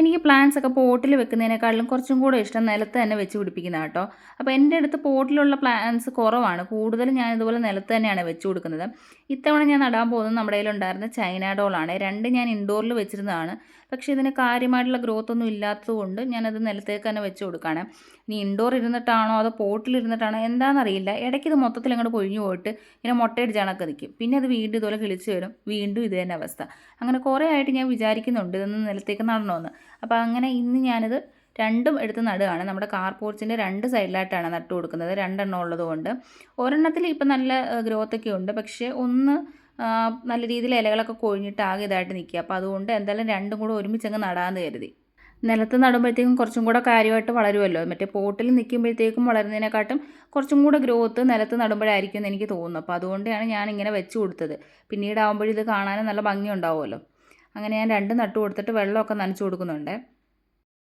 എനിക്ക് പ്ലാന്റ്സ് ഒക്കെ പോട്ടിൽ വെക്കുന്നതിനേക്കാളും കുറച്ചും കൂടെ ഇഷ്ടം നിലത്ത് തന്നെ വെച്ച് പിടിപ്പിക്കുന്നതാണ് കേട്ടോ. അപ്പോൾ എൻ്റെ അടുത്ത് പോട്ടിലുള്ള പ്ലാന്റ്സ് കുറവാണ്, കൂടുതലും ഞാൻ ഇതുപോലെ നിലത്ത് തന്നെയാണ് വെച്ച് കൊടുക്കുന്നത്. ഇത്തവണ ഞാൻ നടാൻ പോകുന്നത് നമ്മുടെ കയ്യിലുണ്ടായിരുന്ന ചൈന ഡോളാണ്. രണ്ട് ഞാൻ ഇൻഡോറിൽ വെച്ചിരുന്നതാണ്, പക്ഷേ ഇതിന് കാര്യമായിട്ടുള്ള ഗ്രോത്ത് ഒന്നും ഇല്ലാത്തതുകൊണ്ട് ഞാനത് നിലത്തേക്ക് തന്നെ വെച്ച് കൊടുക്കുകയാണ്. ഇനി ഇൻഡോർ ഇരുന്നിട്ടാണോ അതോ പോട്ടിലിരുന്നിട്ടാണോ എന്താണെന്നറിയില്ല, ഇടയ്ക്ക് ഇത് മൊത്തത്തിൽ അങ്ങോട്ട് പൊഴിഞ്ഞു പോയിട്ട് ഇങ്ങനെ മുട്ടയടിച്ച് കണക്ക് നിൽക്കും, പിന്നെ അത് വീണ്ടും ഇതുപോലെ കിളിച്ച് വരും, വീണ്ടും ഇത് തന്നെ അവസ്ഥ. അങ്ങനെ കുറേ ആയിട്ട് ഞാൻ വിചാരിക്കുന്നുണ്ട് ഇതൊന്ന് നിലത്തേക്ക് നടണമെന്ന്. അപ്പോൾ അങ്ങനെ ഇന്ന് ഞാനിത് രണ്ടും എടുത്ത് നടുകയാണ്. നമ്മുടെ കാർ പോർച്ചിൻ്റെ രണ്ട് സൈഡിലായിട്ടാണ് നട്ടു കൊടുക്കുന്നത്, രണ്ടെണ്ണം ഉള്ളതുകൊണ്ട്. ഒരെണ്ണത്തിൽ ഇപ്പം നല്ല ഗ്രോത്തൊക്കെ ഉണ്ട്, പക്ഷേ ഒന്ന് നല്ല രീതിയിൽ ഇലകളൊക്കെ കൊഴിഞ്ഞിട്ട് ആകെ ഇതായിട്ട് നിൽക്കുക. അപ്പോൾ അതുകൊണ്ട് എന്തായാലും രണ്ടും കൂടെ ഒരുമിച്ചങ്ങ് നടാമെന്ന് കരുതി. നിലത്ത് നടുമ്പോഴത്തേക്കും കുറച്ചും കൂടെ കാര്യമായിട്ട് വളരുമല്ലോ. മറ്റേ പോട്ടിൽ നിൽക്കുമ്പോഴത്തേക്കും വളരുന്നതിനെക്കാട്ടും കുറച്ചും കൂടെ ഗ്രോത്ത് നിലത്ത് നടുമ്പോഴായിരിക്കും എന്ന് എനിക്ക് തോന്നുന്നു. അപ്പോൾ അതുകൊണ്ടാണ് ഞാനിങ്ങനെ വെച്ച് കൊടുത്തത്. പിന്നീട് ആകുമ്പോഴിത് കാണാനും നല്ല ഭംഗി ഉണ്ടാവുമല്ലോ. അങ്ങനെ ഞാൻ രണ്ടും നട്ടു കൊടുത്തിട്ട് വെള്ളമൊക്കെ നനച്ച് കൊടുക്കുന്നുണ്ട്.